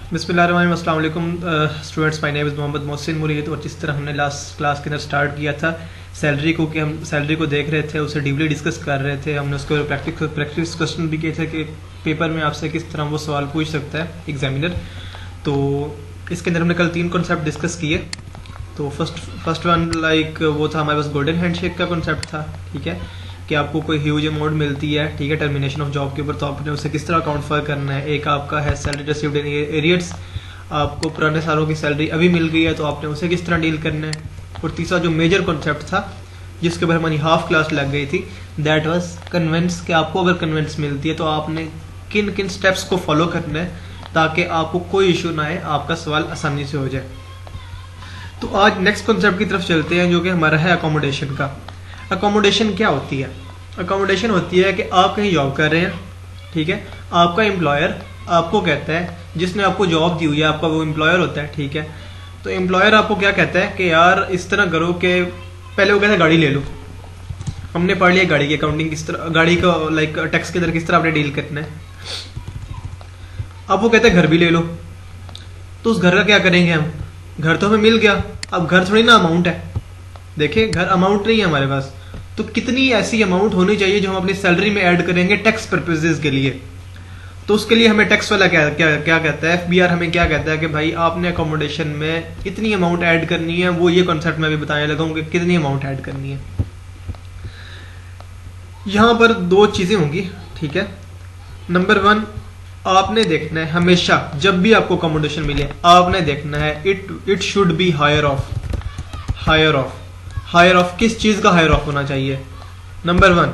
बिस्मिल्लाहिर्रहमानिर्रहीम, अस्सलाम वालेकुम students. My name is Mohammad Mohsin Murid. और जिस तरह हमने लास्ट क्लास के अंदर स्टार्ट किया था सैलरी को, कि हम सैलरी को देख रहे थे, उसे डीपली डिस्कस कर रहे थे। हमने उसके प्रैक्टिस क्वेश्चन भी किए थे कि पेपर में आपसे किस तरह वो सवाल पूछ सकता है एग्जामिनर। तो इसके अंदर हमने कल 3 कॉन्सेप्ट डिस्कस किए। तो फर्स्ट वन वो था हमारे पास गोल्डन हैंडशेक का कॉन्सेप्ट था, ठीक है, कि आपको कोई ह्यूज अमाउंट मिलती है, ठीक है, टर्मिनेशन ऑफ जॉब के ऊपर, तो आपने उसे किस तरह अकाउंट फॉर करना है। एक आपका है सैलरी रिसीव्ड इन एरियर्स, आपको पुराने सालों की सैलरी अभी मिल गई है तो आपने उसे किस तरह डील करना है। और तीसरा जो मेजर कॉन्सेप्ट था जिसके ऊपर हमारी हाफ क्लास लग गई थी, दैट वाज कन्वेंस, कि आपको अगर कन्वेंस मिलती है तो आपने किन किन स्टेप्स को फॉलो करना है ताकि आपको कोई इशू ना आए, आपका सवाल आसानी से हो जाए। तो आज नेक्स्ट कॉन्सेप्ट की तरफ चलते हैं जो कि हमारा है अकोमोडेशन का। अकोमोडेशन क्या होती है? अकोमोडेशन होती है कि आप कहीं जॉब कर रहे हैं, ठीक है, आपका एम्प्लॉयर आपको कहता है, जिसने आपको जॉब दी हुई है आपका वो एम्प्लॉयर होता है, ठीक है। तो एम्प्लॉयर आपको क्या कहता है कि यार इस तरह करो कि पहले वो कहता है गाड़ी ले लो। हमने पढ़ लिया गाड़ी की अकाउंटिंग किस तरह, गाड़ी का टैक्स के अंदर किस तरह आपने डील करना है। अब वो कहते हैं घर भी ले लो। तो उस घर का क्या करेंगे हम? घर तो हमें मिल गया, अब घर थोड़ी ना अमाउंट है। देखिए घर अमाउंट नहीं है हमारे पास, तो कितनी ऐसी अमाउंट होनी चाहिए जो हम अपनी सैलरी में ऐड करेंगे टैक्स पर्पसेस के लिए। तो उसके लिए हमें टैक्स वाला क्या कहता है, एफबीआर हमें क्या कहता है कि भाई आपने अकोमोडेशन में इतनी अमाउंट ऐड करनी है। वो ये कॉन्सेप्ट मैं भी बताने लगा हूं कि कितनी अमाउंट ऐड करनी है। यहां पर 2 चीजें होंगी, ठीक है। नंबर 1, आपने देखना है हमेशा जब भी आपको अकोमोडेशन मिले, आपने देखना है it should be higher of किस चीज का हायर ऑफ होना चाहिए? नंबर 1,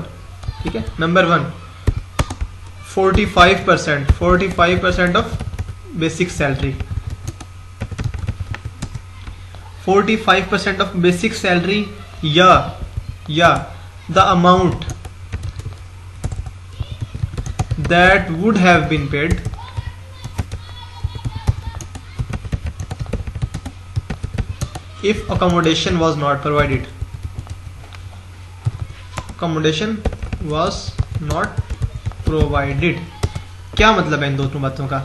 ठीक है, number 1 45% of basic salary, 45% of basic salary, या the amount that would have been paid if accommodation was not provided. Accommodation was not provided. क्या मतलब है इन दोनों बातों का?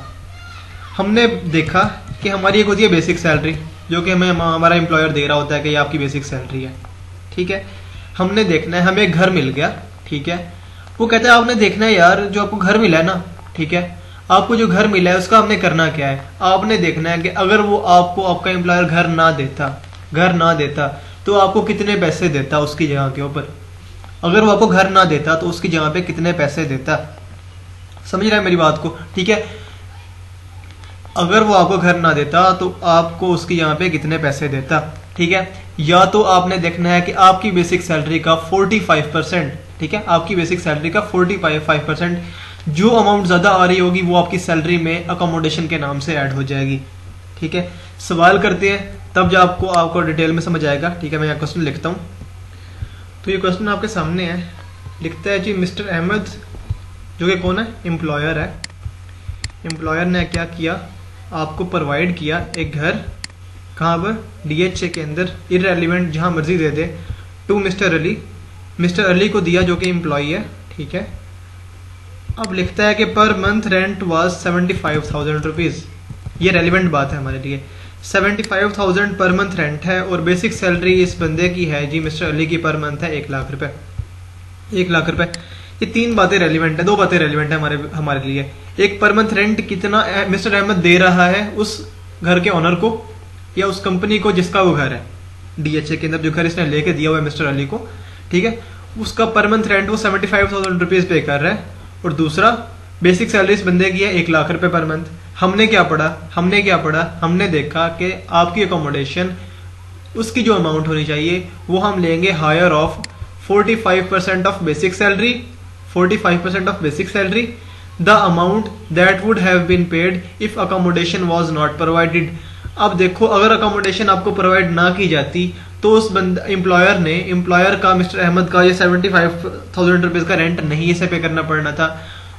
हमने देखा कि हमारी एक होती है बेसिक सैलरी जो कि हमें हमारा एम्प्लॉयर दे रहा होता है कि ये आपकी बेसिक सैलरी है, ठीक है। हमने देखना है हमें एक घर मिल गया, ठीक है। वो कहता है आपने देखना है यार जो आपको घर मिला है ना, ठीक है, आपको जो घर मिला है उसका आपने करना क्या है। आपने देखना है कि अगर वो आपको आपका एम्प्लॉयर घर ना देता तो आपको कितने पैसे देता उसकी जगह के ऊपर। अगर वो आपको घर ना देता तो उसकी जगह पे कितने पैसे देता। समझ रहे हैं मेरी बात को? ठीक है, अगर वो आपको घर ना देता तो आपको उसकी जगह पे कितने पैसे देता, ठीक है। या तो आपने देखना है कि आपकी बेसिक सैलरी का 45%, ठीक है, आपकी बेसिक सैलरी का 45% जो अमाउंट ज्यादा आ रही होगी वो आपकी सैलरी में अकोमोडेशन के नाम से ऐड हो जाएगी, ठीक है। सवाल करते हैं तब जब आपको डिटेल में समझ आएगा, ठीक है। मैं यहाँ क्वेश्चन लिखता हूँ। तो ये क्वेश्चन आपके सामने है। लिखता है जी मिस्टर अहमद, जो कि कौन है? एम्प्लॉयर है। एम्प्लॉयर ने क्या किया, आपको प्रोवाइड किया एक घर, कहाँ पर? डीएचए के अंदर, इररेलेवेंट जहाँ मर्जी दे दे, to mister Ali. Mister Ali को दिया जो कि एम्प्लॉई है, ठीक है। अब लिखता है कि per month rent was 75,000 rupees. ये रेलिवेंट बात है हमारे लिए। 75,000 पर मंथ रेंट है और बेसिक सैलरी इस बंदे की है जी मिस्टर अली की पर मंथ है 1 लाख रुपए। 1 लाख रुपए, ये 3 बातें रेलिवेंट है, 2 बातें रेलिवेंट है हमारे लिए। एक, पर मंथ रेंट कितना मिस्टर अहमद दे रहा है उस घर के ओनर को या उस कंपनी को जिसका वो घर है। डीएचए के अंदर जो घर इसने लेके दिया हुआ है मिस्टर अली को, ठीक है, उसका पर मंथ रेंट वो 75,000 रुपीज पे कर रहा है। और दूसरा, बेसिक सैलरी इस बंदे की है 1 लाख रुपए पर मंथ। हमने क्या पढ़ा? हमने देखा कि आपकी अकोमोडेशन उसकी जो अमाउंट होनी चाहिए वो हम लेंगे higher of 45% of basic salary, 45% of basic salary, the amount that would have been paid if accommodation was not provided. अब देखो अगर अकोमोडेशन आपको प्रोवाइड ना की जाती तो उस एम्प्लॉयर का मिस्टर अहमद का ये 75,000 रुपीज का रेंट नहीं इसे पे करना पड़ना था।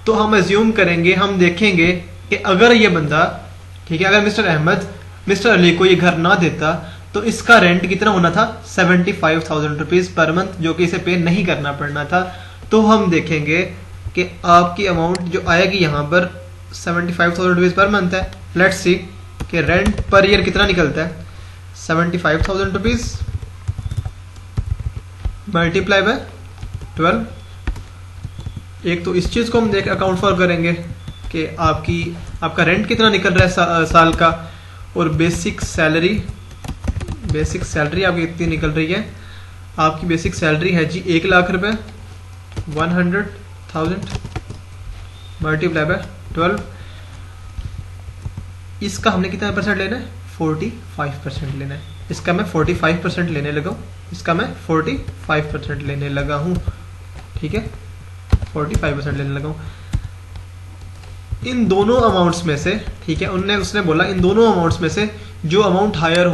तो हम अज्यूम करेंगे, हम देखेंगे कि अगर ये बंदा, ठीक है, अगर मिस्टर अहमद मिस्टर अली को ये घर ना देता तो इसका रेंट कितना होना था? 75,000 रुपीज पर मंथ, जो कि इसे पे नहीं करना पड़ना था। तो हम देखेंगे कि आपकी अमाउंट जो आएगी यहाँ पर 75,000 रुपीज पर मंथ है, लेट्स सी कि रेंट पर ईयर कितना निकलता है, 75,000 रुपीज मल्टीप्लाई बाय 12। एक तो इस चीज को हम देख अकाउंट फॉर करेंगे कि आपका रेंट कितना निकल रहा है साल का, और बेसिक सैलरी आपकी कितनी निकल रही है। आपकी बेसिक सैलरी है जी 1 लाख रुपए, 100,000 मल्टीप्लाई बाय 12। इसका हमने कितना परसेंट लेना है, 45% लेना है। इसका मैं 45% लेने लगा हूँ, इसका मैं 45% लेने लगा हूँ, ठीक है, 45% लेने लगा हूँ इन दोनों अमाउंट्स में से, ठीक है। उसने बोला इन दोनों अमाउंट्स में से जो अमाउंट हायर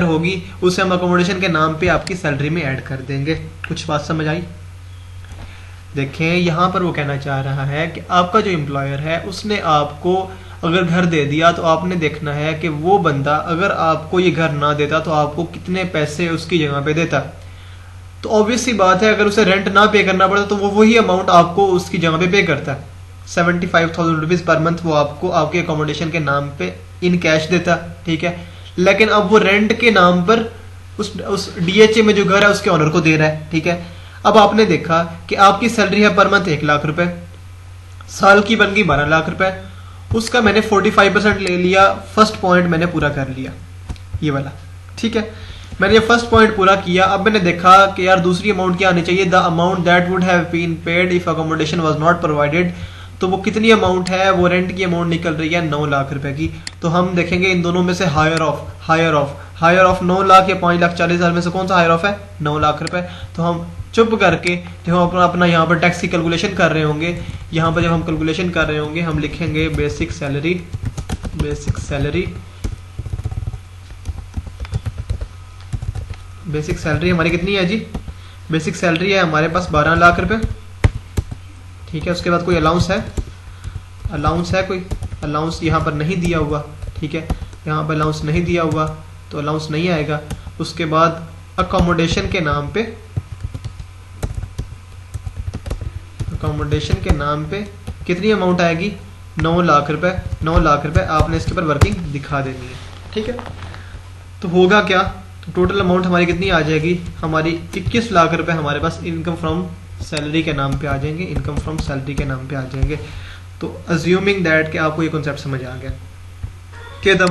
होगी उसे हम अकोमोडेशन के नाम पे आपकी सैलरी में ऐड कर देंगे। कुछ बात समझ आई? देखें यहाँ पर वो कहना चाह रहा है कि आपका जो एम्प्लॉयर है उसने आपको अगर घर दे दिया तो आपने देखना है कि वो बंदा अगर आपको ये घर ना देता तो आपको कितने पैसे उसकी जगह पे देता। तो ऑब्वियस सी बात है, अगर उसे रेंट ना पे करना पड़ता तो वो वही अमाउंट आपको उसकी जगह पे करता है। 75,000 रुपीज पर मंथ वो आपको आपके अकोमोडेशन के नाम पे इन कैश देता, ठीक है। लेकिन अब वो रेंट के नाम पर उस डीएचए में जो घर है उसके ऑनर को दे रहा है, ठीक है। अब आपने देखा कि आपकी सैलरी है पर मंथ 1 लाख रुपए, साल की बन गई 12 लाख रुपए, उसका मैंने 45% ले लिया। फर्स्ट पॉइंट मैंने पूरा कर लिया, ये वाला, ठीक है। मैंने ये फर्स्ट पॉइंट पूरा किया। अब मैंने देखा कि यार दूसरी अमाउंट क्या आनी चाहिए, the amount that would have been paid if accommodation was not provided. तो वो कितनी अमाउंट है, वो रेंट की अमाउंट निकल रही है 9 लाख रुपए की। तो हम देखेंगे इन दोनों में से हायर ऑफ 9 लाख या 5,40,000 में से कौन सा हायर ऑफ है, 9 लाख रुपए। तो हम चुप करके जब हम अपना यहाँ पर टैक्स की कैलकुलेशन कर रहे होंगे, यहाँ पर जब हम कैलकुलेशन कर रहे होंगे हम लिखेंगे बेसिक सैलरी हमारी कितनी है जी, बेसिक सैलरी है हमारे पास 12 लाख रुपए, ठीक है। उसके बाद कोई अलाउंस है कोई अलाउंस यहाँ पर नहीं दिया हुआ, ठीक है, यहाँ पर अलाउंस नहीं दिया हुआ तो अलाउंस नहीं आएगा। उसके बाद अकोमोडेशन के नाम पे कितनी अमाउंट आएगी, 9 लाख रुपए। 9 लाख रुपए आपने इसके ऊपर वर्किंग दिखा देनी है, ठीक है। तो होगा क्या, तो टोटल अमाउंट हमारी कितनी आ जाएगी, हमारी 21 लाख रुपए हमारे पास इनकम फ्रॉम सैलरी के नाम पे आ जाएंगे, तो अज्यूमिंग दैट कि आपको ये कॉन्सेप्ट समझ आ गया कि the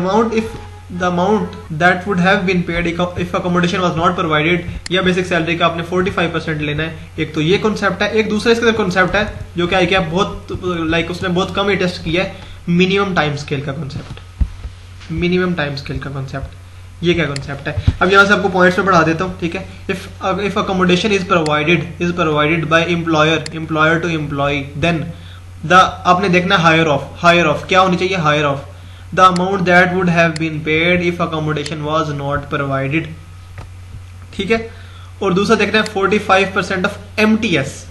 amount that would have been paid if accommodation was not provided, या बेसिक सैलरी का आपने 45% लेना है। एक तो ये कॉन्सेप्ट है, एक दूसरा इसका कॉन्सेप्ट है जो क्या बहुत उसने बहुत कम ही टेस्ट किया है, मिनिमम टाइम स्केल का कॉन्सेप्ट। ये क्या कॉन्सेप्ट है, अब यहाँ से आपको पॉइंट्स में बढ़ा देता हूँ, ठीक है। If accommodation is provided by employer to employ, then आपने देखना हायर ऑफ क्या होनी चाहिए, higher of the amount that would have been paid if accommodation was not provided, ठीक है। और दूसरा देखना है 45% ऑफ MTS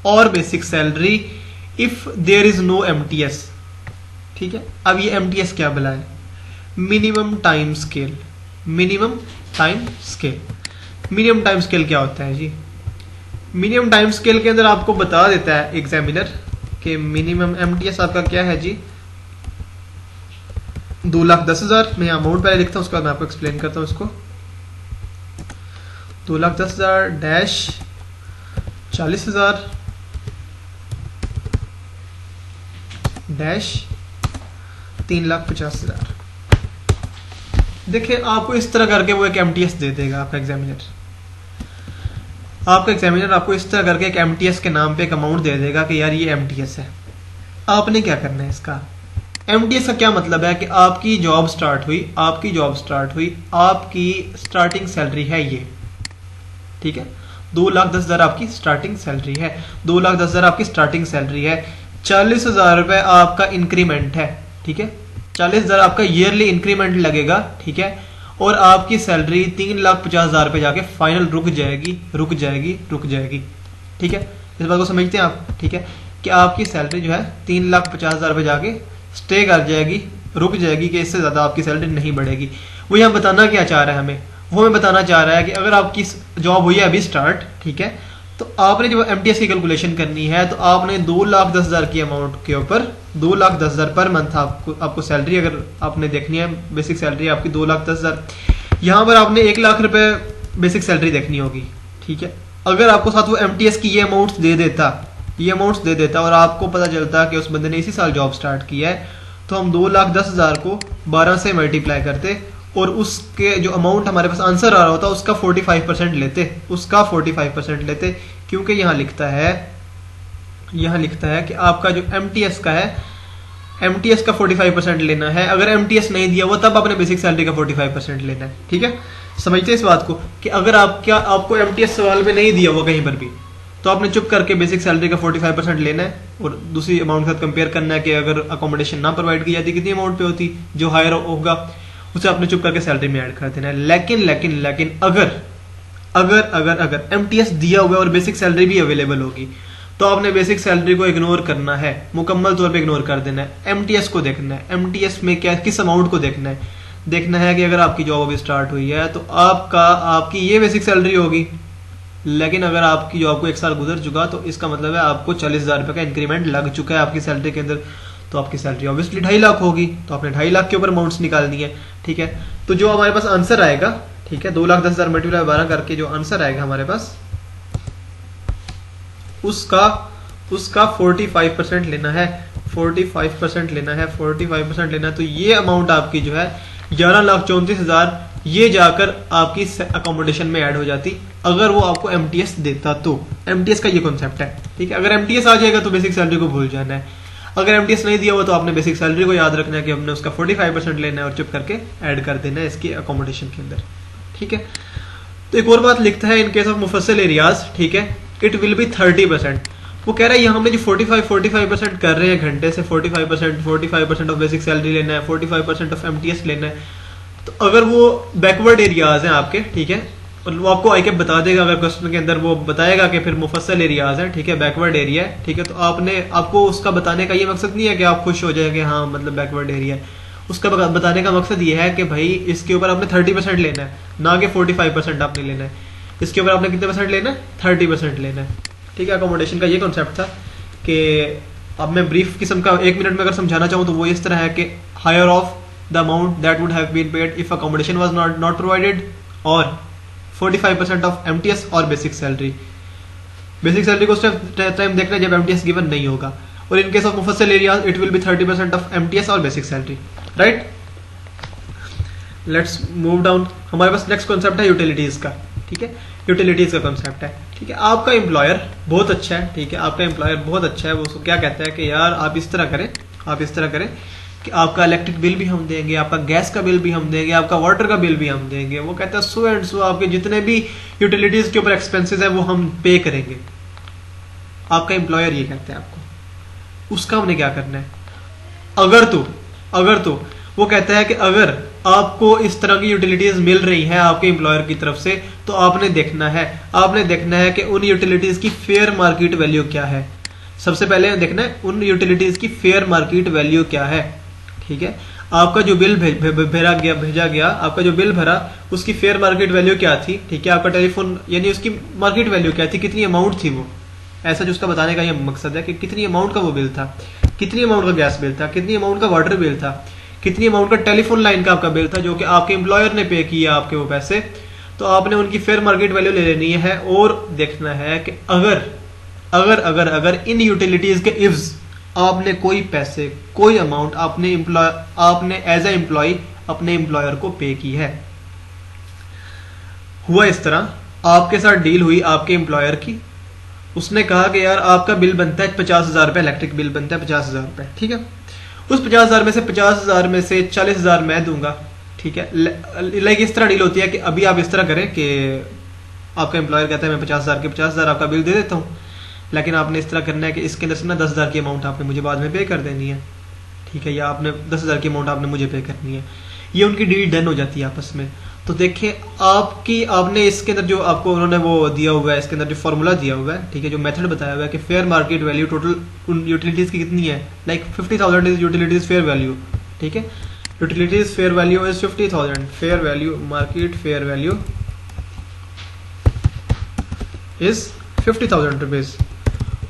और basic salary if there is no MTS, ठीक है। अब ये MTS क्या बोला है, मिनिमम टाइम स्केल क्या होता है जी, मिनिमम टाइम स्केल के अंदर आपको बता देता है एग्जामिनर कि मिनिमम MTS आपका क्या है जी, 2,10,000। मैं अमाउंट पहले लिखता हूँ, उसके बाद मैं आपको एक्सप्लेन करता हूँ इसको। 2,10,000 डैश 40,000 डैश 3,50,000। देखिए आपको इस तरह करके वो एक MTS दे देगा आपका एग्जामिनर आपको इस तरह करके एक MTS के नाम पे एक अमाउंट दे देगा कि यार ये MTS है। आपने क्या करना है, इसका MTS का क्या मतलब है कि आपकी जॉब स्टार्ट हुई, आपकी स्टार्टिंग सैलरी है ये, ठीक है। 2,10,000 आपकी स्टार्टिंग सैलरी है, 2,10,000 आपकी स्टार्टिंग सैलरी है। 40,000 रुपए आपका इंक्रीमेंट है, ठीक है। 40,000 आपका ईयरली इंक्रीमेंट लगेगा, ठीक है। और आपकी सैलरी 3,50,000 पे जाके फाइनल रुक जाएगी, ठीक है। इस बात को समझते हैं आप, ठीक है, कि आपकी सैलरी जो है 3,50,000 पे जाके स्टे कर जाएगी, रुक जाएगी, कि इससे ज्यादा आपकी सैलरी नहीं बढ़ेगी। वो यहाँ बताना क्या चाह रहा है हमें, वो हमें बताना चाह रहा है कि अगर आपकी जॉब हुई है अभी स्टार्ट, ठीक है, तो आपने जब MTS की कैलकुलेशन करनी है तो आपने 2,10,000 की अमाउंट के ऊपर 2,10,000 पर मंथ आपको सैलरी अगर आपने देखनी है, बेसिक सैलरी आपकी 2,10,000। यहाँ पर आपने 1,00,000 रुपए बेसिक सैलरी देखनी होगी, ठीक है। अगर आपको साथ वो MTS की ये अमाउंट्स दे देता और आपको पता चलता कि उस बंदे ने इसी साल जॉब स्टार्ट किया है, तो हम 2,10,000 को 12 से मल्टीप्लाई करते और उसके जो अमाउंट हमारे पास आंसर आ रहा होता उसका 45% लेते, क्योंकि यहाँ लिखता है कि आपका जो MTS का है, MTS का 45% लेना है। अगर MTS नहीं दिया हुआ तब आपने बेसिक सैलरी का 45% लेना है, ठीक है। समझते इस बात को कि अगर आपको MTS सवाल में नहीं दिया हुआ कहीं पर भी, तो आपने चुप करके बेसिक सैलरी का 45% लेना है और दूसरी अमाउंट के साथ कंपेयर करना है कि अगर अकोमोडेशन ना प्रोवाइड की जाती कितनी अमाउंट पे होती, जो हायर होगा उसे आपने चुप करके सैलरी में ऐड कर देना है। लेकिन अगर MTS दिया हुआ है और बेसिक सैलरी भी अवेलेबल होगी, तो आपने बेसिक सैलरी को इग्नोर करना है, मुकम्मल तौर पे इग्नोर कर देना है। MTS को देखना है, MTS में किस अमाउंट को देखना है कि अगर आपकी जॉब अभी स्टार्ट हुई है तो आपकी ये बेसिक सैलरी होगी, लेकिन अगर आपकी जॉब को 1 साल गुजर चुका तो इसका मतलब है आपको 40,000 रुपए का इंक्रीमेंट लग चुका है आपकी सैलरी के अंदर, तो आपकी सैलरी ऑब्वियसली 2.5 लाख होगी, तो आपने 2.5 लाख के ऊपर अमाउंट्स निकालनी है, ठीक है। तो जो हमारे पास आंसर आएगा, ठीक है, 2,10,000 मल्टीप्लाई 12 करके जो आंसर आएगा हमारे पास, उसका 45% लेना है, 45% लेना है, 45% लेना है। तो ये अमाउंट आपकी जो है 11,34,000 ये जाकर आपकी अकोमोडेशन में ऐड हो जाती, अगर वो आपको MTS देता तो। MTS का ये कॉन्सेप्ट है, ठीक है। अगर MTS आ जाएगा तो बेसिक सैलरी को भूल जाना है, अगर MTS नहीं दिया हुआ तो आपने बेसिक सैलरी को याद रखना है कि हमने उसका 45% लेना है और चुप करके ऐड कर देना है इसकी अकोमोडेशन के अंदर, ठीक है। तो एक और बात लिखता है, इन केस ऑफ मुफस्सिल एरियाज, ठीक है, इट विल बी 30%। वो कह रहा है यहाँ हमने जो 45% कर रहे हैं घंटे से, 45% ऑफ बेसिक सैलरी लेना है, 45% ऑफ MTS लेना है। तो अगर वो बैकवर्ड एरियाज हैं आपके, ठीक है, और वो आपको आईकेप बता देगा, अगर क्वेश्चन के अंदर वो बताएगा कि फिर मुफस्सल एरियाज हैं, ठीक है, बैकवर्ड एरिया है, ठीक है, तो आपको उसका बताने का ये मकसद नहीं है कि आप खुश हो जाएंगे हाँ मतलब बैकवर्ड एरिया है। उसका बताने का मकसद ये है कि भाई इसके ऊपर आपने 30% लेना है, ना कि 45% आपने लेना है। इसके ऊपर आपने कितने परसेंट लेना है? 30% लेना है, ठीक है। अकोमोडेशन का ये कॉन्सेप्ट था कि अब मैं ब्रीफ किस्म का 1 मिनट में अगर समझाना चाहूँ तो वो इस तरह है कि higher of the amount that would have been paid if accommodation was not provided, और 45% ऑफ MTS और बेसिक सैलरी को उस टाइम देखना है जब MTS गिवन नहीं होगा, और इन केस ऑफ मुफस्सिल areas it will be 30% of MTS और basic salary, right. Let's move down. हमारे पास नेक्स्ट कॉन्सेप्ट है यूटिलिटीज का, ठीक है, यूटिलिटीज का कॉन्सेप्ट है, ठीक है। आपका एम्प्लॉयर बहुत अच्छा है, ठीक है, आपका एम्प्लॉयर बहुत अच्छा है। वो क्या कहता है कि यार आप इस तरह करें कि आपका इलेक्ट्रिक बिल भी हम देंगे, आपका गैस का बिल भी हम देंगे, आपका वाटर का बिल भी हम देंगे। वो कहता है सो एंड सो आपके जितने भी यूटिलिटीज के ऊपर एक्सपेंसेस है वो हम पे करेंगे। आपका एम्प्लॉयर ये कहता है आपको, उसका हमने क्या करना है? अगर तो वो कहता है कि अगर आपको इस तरह की यूटिलिटीज मिल रही है आपके एम्प्लॉयर की तरफ से, तो आपने देखना है कि उन यूटिलिटीज की फेयर मार्केट वैल्यू क्या है। सबसे पहले देखना है उन यूटिलिटीज की फेयर मार्केट वैल्यू क्या है, ठीक है। आपका जो बिल भेजा गया, आपका जो बिल भरा उसकी फेयर मार्केट वैल्यू क्या थी, ठीक है। आपका टेलीफोन यानी उसकी मार्केट वैल्यू क्या थी, कितनी अमाउंट थी वो, ऐसा जो उसका बताने का ये मकसद है कि कितनी अमाउंट का वो बिल था, कितनी अमाउंट का गैस बिल था, कितनी अमाउंट का वाटर बिल था, कितनी अमाउंट का टेलीफोन लाइन का आपका बिल था जो कि आपके एम्प्लॉयर ने पे किया आपके वो पैसे। तो आपने उनकी फेयर मार्केट वैल्यू ले लेनी है और देखना है कि अगर इन यूटिलिटीज के इव्स आपने कोई पैसे, कोई अमाउंट आपने एज ए एम्प्लॉय अपने एम्प्लॉयर को पे की है। हुआ इस तरह, आपके साथ डील हुई आपके एम्प्लॉयर की, उसने कहा कि यार आपका बिल बनता है 50,000 रुपए, इलेक्ट्रिक बिल बनता है 50,000 रुपए, ठीक है। उस 50,000 में से 40,000 मैं दूंगा, ठीक है। लाइक इस तरह डील होती है कि अभी आप इस तरह करें कि आपका एम्प्लॉयर कहता है मैं 50,000 आपका बिल दे देता हूँ, लेकिन आपने इस तरह करना है कि इसके अंदर से ना 10,000 की अमाउंट आपने मुझे बाद में पे कर देनी है, ठीक है, या आपने 10,000 की अमाउंट आपने मुझे पे करनी है। ये उनकी डील डन हो जाती है आपस में। तो देखिए आपने इसके अंदर जो आपको उन्होंने वो दिया हुआ है, इसके अंदर जो फॉर्मूला दिया हुआ है, ठीक है, जो मेथड बताया हुआ है कि फेयर मार्केट वैल्यू टोटल उन यूटिलिटीज की कितनी है, like 50,000 is utilities fair value, ठीक है। Utilities fair value is 50,000, fair value market fair value is 50,000 rupees,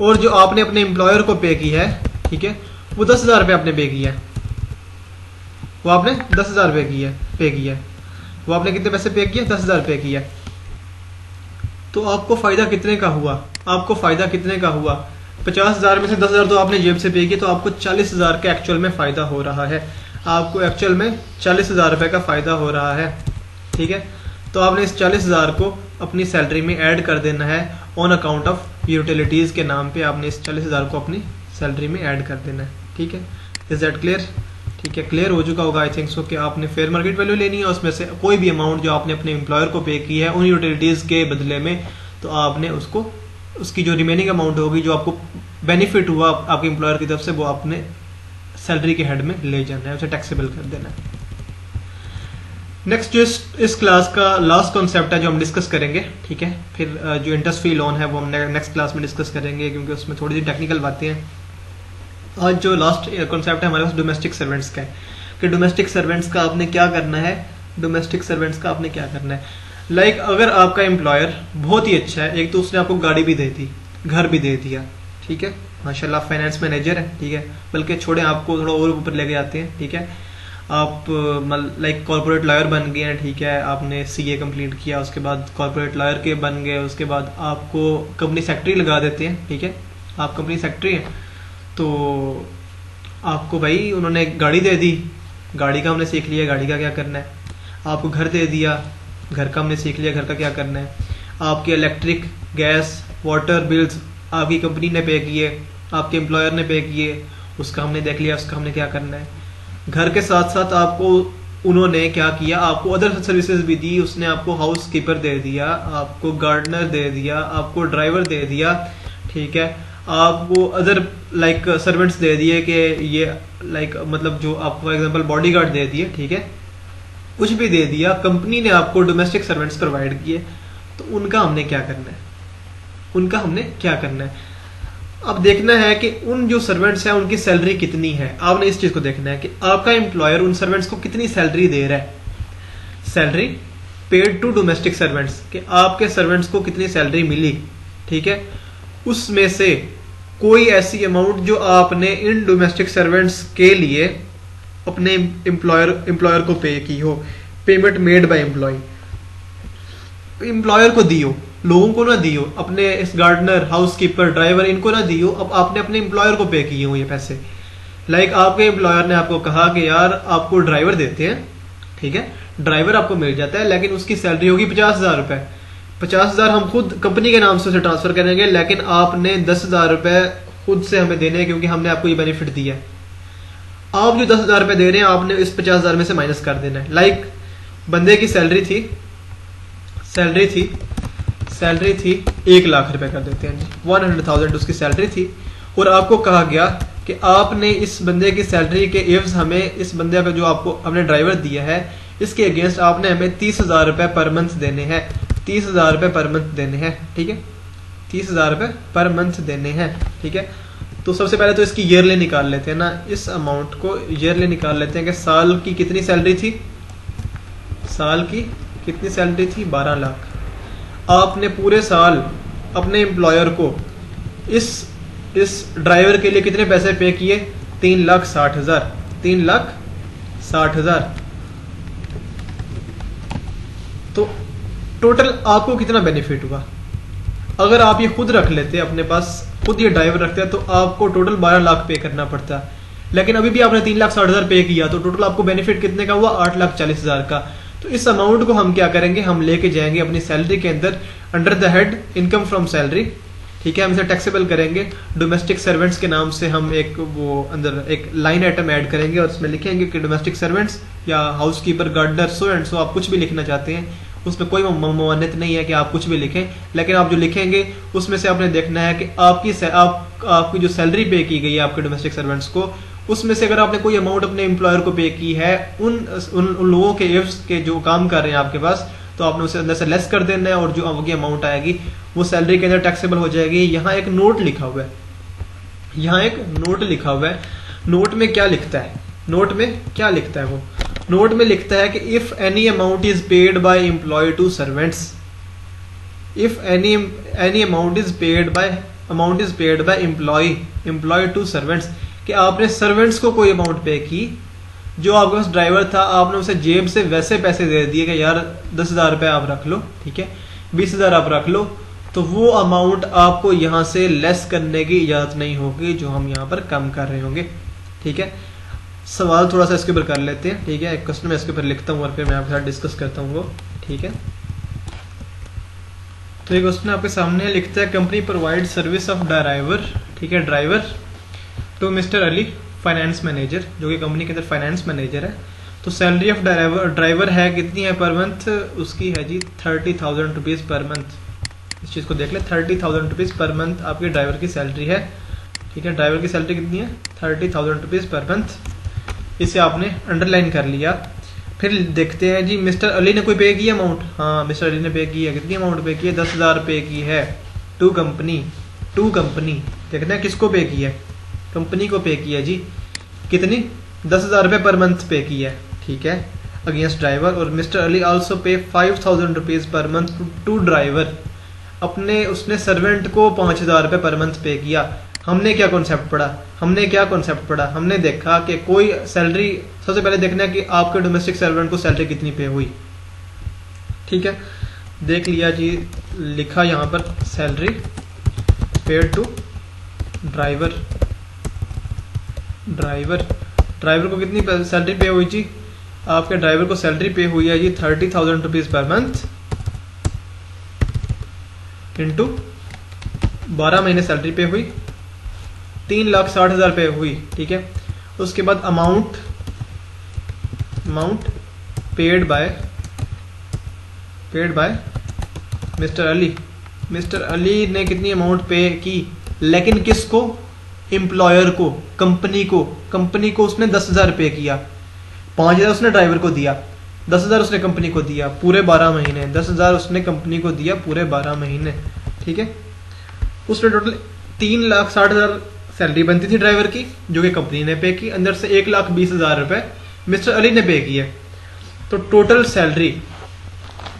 और जो आपने अपने एम्प्लॉयर को पे की है, ठीक है, वो 10,000 रुपये आपने पे किया है, वो आपने 10,000 रुपये पे किया है, वो आपने कितने पैसे पे किए? 10,000 पे किया। तो आपको फायदा कितने का हुआ? आपको फायदा कितने का हुआ? 50,000 में से 10,000 तो आपने जेब से पे किए, तो आपको 40,000 का एक्चुअल में फायदा हो रहा है। आपको एक्चुअल में 40,000 रुपये का फायदा हो रहा है, ठीक है। तो आपने इस 40,000 को अपनी सैलरी में ऐड कर देना है ऑन अकाउंट ऑफ यूटिलिटीज के नाम पे। आपने इस 40,000 को अपनी सैलरी में ऐड कर देना है, ठीक है। Is that clear? ठीक है, क्लियर हो चुका होगा आई थिंक सो कि आपने फेयर मार्केट वैल्यू लेनी है, उसमें से कोई भी अमाउंट जो आपने अपने एम्प्लॉयर को पे की है उन यूटिलिटीज के बदले में, तो आपने उसको उसकी जो रिमेनिंग अमाउंट होगी जो आपको बेनिफिट हुआ आपके एम्प्लॉयर की तरफ से, वो आपने सैलरी के हेड में ले जाना है, उसे टैक्सेबल कर देना है। नेक्स्ट जो इस क्लास का लास्ट कॉन्सेप्ट है जो हम डिस्कस करेंगे, ठीक है। फिर जो इंटरेस्ट फ्री लोन है वो हम नेक्स्ट क्लास में डिस्कस करेंगे, क्योंकि उसमें थोड़ी सी टेक्निकल बातें हैं। आज जो लास्ट कॉन्सेप्ट है हमारे पास डोमेस्टिक सर्वेंट्स का है, कि डोमेस्टिक सर्वेंट्स का आपने क्या करना है, डोमेस्टिक सर्वेंट्स का आपने क्या करना है। लाइक अगर आपका एम्प्लॉयर बहुत ही अच्छा है, एक तो उसने आपको गाड़ी भी दे दी, घर भी दे दिया, ठीक है, माशाल्लाह फाइनेंस मैनेजर है, ठीक है, बल्कि छोड़े आपको थोड़ा और ऊपर लेके जाते हैं, ठीक है। आप लाइक कॉर्पोरेट लॉयर बन गए हैं, ठीक है, आपने सीए कंप्लीट किया, उसके बाद कॉर्पोरेट लॉयर के बन गए, उसके बाद आपको कंपनी सेक्रेटरी लगा देते हैं, ठीक है, आप कंपनी सेक्रेटरी हैं, तो आपको भाई उन्होंने गाड़ी दे दी, गाड़ी का हमने सीख लिया गाड़ी का क्या करना है। आपको घर दे दिया, घर का हमने सीख लिया घर का क्या करना है। आपके इलेक्ट्रिक गैस वाटर बिल्स आपकी कंपनी ने पे किए, आपके एम्प्लॉयर ने पे किए, उसका हमने देख लिया उसका हमने क्या करना है। घर के साथ साथ आपको उन्होंने क्या किया, आपको अदर सर्विसेज भी दी, उसने आपको हाउस कीपर दे दिया, आपको गार्डनर दे दिया, आपको ड्राइवर दे दिया, ठीक है, आपको अदर लाइक सर्वेंट्स दे दिए कि ये लाइक मतलब जो आपको फॉर एग्जांपल बॉडीगार्ड दे दिए, ठीक है, कुछ भी दे दिया, कंपनी ने आपको डोमेस्टिक सर्वेंट्स प्रोवाइड किए, तो उनका हमने क्या करना है, उनका हमने क्या करना है। अब देखना है कि उन जो सर्वेंट्स हैं उनकी सैलरी कितनी है। आपने इस चीज को देखना है कि आपका एम्प्लॉयर उन सर्वेंट्स को कितनी सैलरी दे रहा है, salary paid to domestic servants, कि आपके सर्वेंट्स को कितनी सैलरी मिली, ठीक है, उसमें से कोई ऐसी अमाउंट जो आपने इन डोमेस्टिक सर्वेंट्स के लिए अपने एम्प्लॉयर को पे की हो, payment made by employ, employer को दी हो, लोगों को ना दी हो, अपने इस गार्डनर हाउसकीपर ड्राइवर इनको ना दी हो, अब आपने अपने एम्प्लॉयर को पे किए हो ये पैसे। लाइक आपके एम्प्लॉयर ने आपको कहा कि यार आपको ड्राइवर देते हैं, ठीक है, ड्राइवर आपको मिल जाता है, लेकिन उसकी सैलरी होगी 50,000 रुपए, 50,000 हम खुद कंपनी के नाम से उसे ट्रांसफर करेंगे, लेकिन आपने 10,000 रुपए खुद से हमें देने हैं क्योंकि हमने आपको ये बेनिफिट दिया है। आप जो 10,000 रुपए दे रहे हैं आपने इस 50,000 में से माइनस कर देना है। लाइक बंदे की सैलरी थी 1 लाख रुपए कर देते हैं, 100,000 उसकी सैलरी थी, और आपको कहा गया कि आपने इस बंदे की सैलरी के एवज हमें इस बंदे का जो आपको हमने ड्राइवर दिया है इसके अगेंस्ट आपने हमें 30,000 रुपए पर मंथ देने हैं, 30,000 रुपए पर मंथ देने हैं, ठीक है, 30,000 रुपए पर मंथ देने हैं, ठीक है। तो सबसे पहले तो इसकी ईयरली निकाल लेते हैं ना, इस अमाउंट को ईयरली निकाल लेते हैं कि साल की कितनी सैलरी थी, साल की कितनी सैलरी थी, 12 लाख। आपने पूरे साल अपने एम्प्लॉयर को इस ड्राइवर के लिए कितने पैसे पे किए, 3,60,000, 3,60,000। तो टोटल आपको कितना बेनिफिट हुआ। अगर आप ये खुद रख लेते अपने पास, खुद ये ड्राइवर रखते हैं, तो आपको टोटल 12 लाख पे करना पड़ता, लेकिन अभी भी आपने 3,60,000 पे किया, तो टोटल आपको बेनिफिट कितने का हुआ, 8,40,000 का। तो इस अमाउंट को हम क्या करेंगे, हम लेके जाएंगे अपनी सैलरी के अंदर under the head income from salary, ठीक है, हम इसे टैक्सेबल करेंगे। डोमेस्टिक सर्वेंट्स के नाम से हम एक वो अंदर एक लाइन आइटम ऐड करेंगे और उसमें लिखेंगे कि डोमेस्टिक सर्वेंट्स या housekeeper gardener so and so, आप कुछ भी लिखना चाहते हैं, उसमें कोई ममानियत नहीं है कि आप कुछ भी लिखें, लेकिन आप जो लिखेंगे उसमें से आपने देखना है कि आपकी जो सैलरी पे की गई है आपके डोमेस्टिक सर्वेंट्स को, उसमें से अगर आपने कोई अमाउंट अपने एम्प्लॉयर को पे की है उन लोगों के एव्स के जो काम कर रहे हैं आपके पास, तो आपने उसे अंदर से लेस कर देना है और जो आपकी अमाउंट आएगी वो सैलरी के अंदर टैक्सेबल हो जाएगी। यहाँ एक नोट लिखा हुआ है, यहाँ एक नोट लिखा हुआ है। नोट में क्या लिखता है, नोट में क्या लिखता है, वो नोट में लिखता है कि if any amount is paid by employ to servants, if any amount is paid by employ to servants, कि आपने सर्वेंट्स को कोई अमाउंट पे की, जो आपके पास ड्राइवर था आपने उसे जेब से वैसे पैसे दे दिए कि यार 10,000 रुपये आप रख लो, ठीक है, 20,000 आप रख लो, तो वो अमाउंट आपको यहाँ से लेस करने की इजाज़त नहीं होगी जो हम यहाँ पर कम कर रहे होंगे, ठीक है। सवाल थोड़ा सा इसके ऊपर कर लेते हैं, ठीक है, एक क्वेश्चन मैं इसके ऊपर लिखता हूँ और फिर मैं आपके साथ डिस्कस करता हूँ वो, ठीक है। तो ये क्वेश्चन आपके सामने लिखता है, company provide service of driver, ठीक है, driver to mister Ali finance manager, जो कि कंपनी के अंदर फाइनेंस मैनेजर है। तो सैलरी ऑफ ड्राइवर है कितनी है पर मंथ, उसकी है जी 30,000 रुपीज़ पर मंथ। इस चीज़ को देख ले, 30,000 रुपीज़ पर मंथ आपके ड्राइवर की सैलरी है, ठीक है। ड्राइवर की सैलरी कितनी है, 30,000 रुपीज़ पर मंथ। इसे आपने अंडरलाइन कर लिया। फिर देखते हैं जी मिस्टर अली ने कोई पे किया अमाउंट, हाँ मिस्टर अली ने पे किया, कितनी अमाउंट पे की है, 10,000 पे की है टू कंपनी। देखते हैं किसको पे किया है, कंपनी को पे किया जी, कितनी, 10,000 रुपये पर मंथ पे किया है, ठीक है, अगेंस्ट ड्राइवर। और मिस्टर अली आल्सो पे 5,000 rupees per month to driver, अपने उसने सर्वेंट को 5,000 रुपये पर मंथ पे किया। हमने क्या कॉन्सेप्ट पढ़ा, हमने देखा कि कोई सैलरी, सबसे पहले देखना है कि आपके डोमेस्टिक सर्वेंट को सैलरी कितनी पे हुई, ठीक है। देख लिया जी, लिखा यहाँ पर सैलरी पेड टू ड्राइवर को कितनी सैलरी पे हुई जी, आपके ड्राइवर को सैलरी पे हुई है जी 30,000 रुपीज़ पर मंथ इंटू 12 महीने सैलरी पे हुई, 3,60,000 पे हुई, ठीक है। उसके बाद amount paid by mister Ali ने कितनी अमाउंट पे की, लेकिन किसको, एम्प्लॉयर को, कंपनी को उसने 10,000 पे किया। 5,000 उसने ड्राइवर को दिया, 10,000 उसने कंपनी को दिया पूरे 12 महीने, 10,000 उसने कंपनी को दिया पूरे 12 महीने, ठीक है। उसने टोटल 3,60,000 सैलरी बनती थी ड्राइवर की, जो कि कंपनी ने पे की, अंदर से 1,20,000 रुपए मिस्टर अली ने पे किए। तो टोटल सैलरी,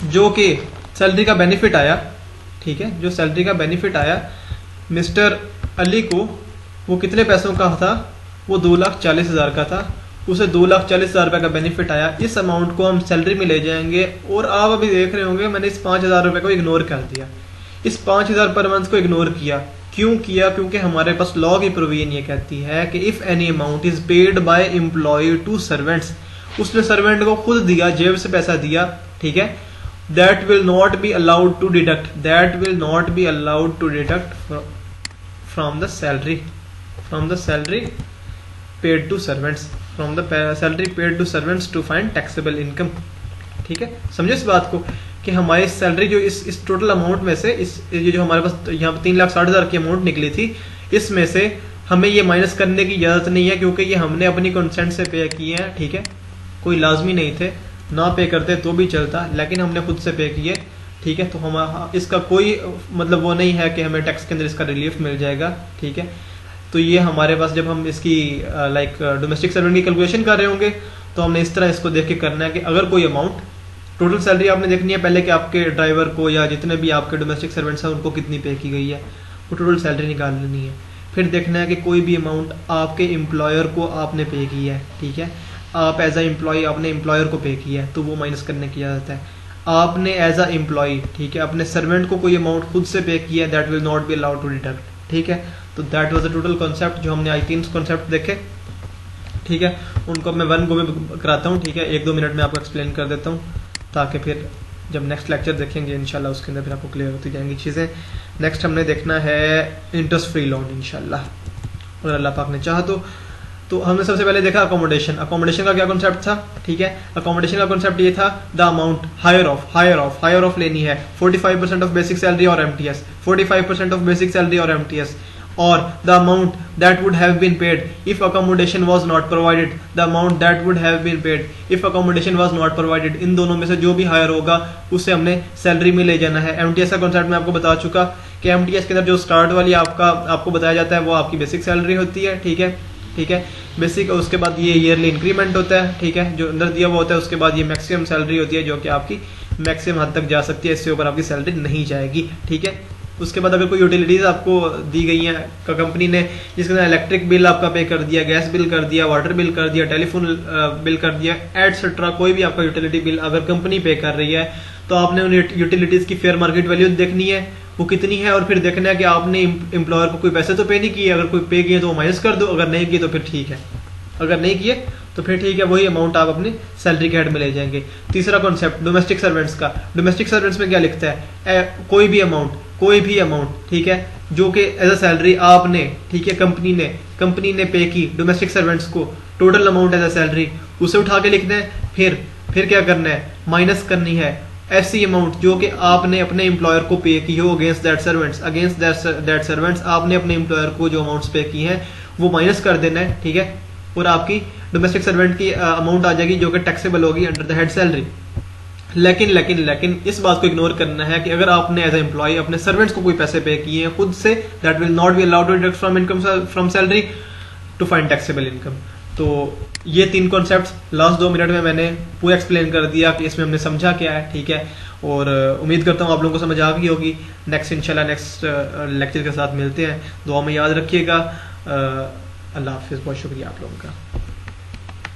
जो कि सैलरी का बेनिफिट आया, ठीक है, जो सैलरी का बेनिफिट आया मिस्टर अली को, वो कितने पैसों का था, वो 2,40,000 का था, उसे 2,40,000 रुपये का बेनिफिट आया। इस अमाउंट को हम सैलरी में ले जाएंगे और आप अभी देख रहे होंगे मैंने इस 5,000 रुपये को इग्नोर कर दिया, इस 5,000 पर मंथ को इग्नोर किया। क्यों किया, क्योंकि हमारे पास लॉ की प्रोविजन ये कहती है कि if any amount is paid by employ to servants, उसने सर्वेंट को खुद दिया, जेब से पैसा दिया, ठीक है, that will not be allowed to deduct from the salary paid to servants to find taxable income, ठीक है। समझो इस बात को कि हमारी सैलरी जो इस टोटल अमाउंट में से, इस ये जो हमारे पास यहाँ पर 3,60,000 की अमाउंट निकली थी, इसमें से हमें ये माइनस करने की इजाजत नहीं है, क्योंकि ये हमने अपनी कंसेंट से पे किए हैं, ठीक है। कोई लाजमी नहीं थे, ना पे करते तो भी चलता, लेकिन हमने खुद से पे किए, ठीक है। तो हम इसका कोई मतलब वो नहीं है कि हमें टैक्स के अंदर इसका रिलीफ मिल जाएगा, ठीक है। तो ये हमारे पास जब हम इसकी लाइक डोमेस्टिक सर्वेंट की कैलकुलेशन कर रहे होंगे तो हमने इस तरह इसको देख के करना है कि अगर कोई अमाउंट, टोटल सैलरी आपने देखनी है पहले कि आपके ड्राइवर को या जितने भी आपके डोमेस्टिक सर्वेंट्स हैं उनको कितनी पे की गई है, वो टोटल सैलरी निकाल लेनी है। फिर देखना है कि कोई भी अमाउंट आपके एम्प्लॉयर को आपने पे की है, ठीक है, आप एज अ एम्प्लॉय आपने एम्प्लॉयर को पे किया है, तो वो माइनस करने की इजाजत है। आपने एज अ एम्प्लॉय, ठीक है, अपने सर्वेंट को कोई अमाउंट खुद से पे किया है, that will not be allowed to deduct, ठीक है। तो that was the total concept जो हमने आई 3 कॉन्सेप्ट देखे, ठीक है। उनको मैं वन गो में कराता हूँ, ठीक है, 1-2 मिनट में आपको एक्सप्लेन कर देता हूँ, ताकि फिर जब नेक्स्ट लेक्चर देखेंगे इंशाल्लाह उसके अंदर फिर आपको क्लियर होती जाएंगी चीज़ें। नेक्स्ट हमने देखना है इंटरेस्ट फ्री लोन इंशाल्लाह, और अल्लाह पाक ने चाहा तो हमने सबसे पहले देखा अकोमोडेशन का क्या कॉन्सेप्ट था, ठीक है। अकोमोडेशन का कॉन्सेप्ट ये था, द अमाउंट हायर ऑफ लेनी है 45% ऑफ बेसिक सैलरी और एमटीएस, 45% ऑफ बेसिक सैलरी और एमटीएस, और the amount that would have been paid if accommodation was not provided, the amount that would have been paid if accommodation was not provided. इन दोनों में से जो भी higher होगा उसे हमने सैलरी में ले जाना है। एमटीएस का कॉन्सेप्ट मैं आपको बता चुका कि एमटीएस के अंदर जो स्टार्ट वाली आपको बताया जाता है वो आपकी बेसिक सैलरी होती है, ठीक है, बेसिक। उसके बाद ये ईयरली इंक्रीमेंट होता है, ठीक है, जो अंदर दिया हुआ होता है। उसके बाद ये मैक्सिमम सैलरी होती है जो कि आपकी मैक्सिमम हद तक जा सकती है, इससे ऊपर आपकी सैलरी नहीं जाएगी, ठीक है। उसके बाद अगर कोई यूटिलिटीज आपको दी गई हैं कंपनी ने, जिसके अंदर इलेक्ट्रिक बिल आपका पे कर दिया, गैस बिल कर दिया, वाटर बिल कर दिया, टेलीफोन बिल कर दिया, एटसेट्रा, कोई भी आपका यूटिलिटी बिल अगर कंपनी पे कर रही है तो आपने उन यूटिलिटीज की फेयर मार्केट वैल्यू देखनी है वो कितनी है, और फिर देखना है कि आपने एम्प्लॉयर को कोई पैसे तो पे नहीं किए, अगर कोई पे किए तो वो माइनस कर दो, अगर नहीं किए तो फिर ठीक है, अगर नहीं किए तो फिर ठीक है, वही अमाउंट आप अपनी सैलरी के हेड में ले जाएंगे। तीसरा कॉन्सेप्ट डोमेस्टिक सर्वेंट्स का। डोमेस्टिक सर्वेंट्स में क्या लिखता है, कोई भी अमाउंट ठीक है जो कि एज अ सैलरी आपने, ठीक है, कंपनी ने पे की डोमेस्टिक सर्वेंट्स को, total amount as a salary, उसे उठा के लिखना है, फिर क्या करना है, माइनस करनी है ऐसी अमाउंट जो कि आपने अपने एम्प्लॉयर को पे की हो अगेंस्ट दैट सर्वेंट्स, आपने अपने एम्प्लॉयर को जो अमाउंट्स पे की हैं वो माइनस कर देना है, ठीक है, और आपकी डोमेस्टिक सर्वेंट की अमाउंट आ जाएगी जो कि टैक्सेबल होगी अंडर द हेड सैलरी। लेकिन इस बात को इग्नोर करना है कि अगर आपने एज ए एम्प्लॉय अपने सर्वेंट्स को कोई पैसे पे किए हैं खुद से, that will not be allowed to deduct from income from salary to find taxable income. तो ये 3 कॉन्सेप्ट्स लास्ट 2 मिनट में मैंने पूरा एक्सप्लेन कर दिया कि इसमें हमने समझा क्या है, ठीक है, और उम्मीद करता हूँ आप लोगों को समझ आ गई होगी। इंशाल्लाह नेक्स्ट लेक्चर के साथ मिलते हैं, दुआ में याद रखिएगा। अल्लाह हाफिज़, बहुत शुक्रिया आप लोगों का।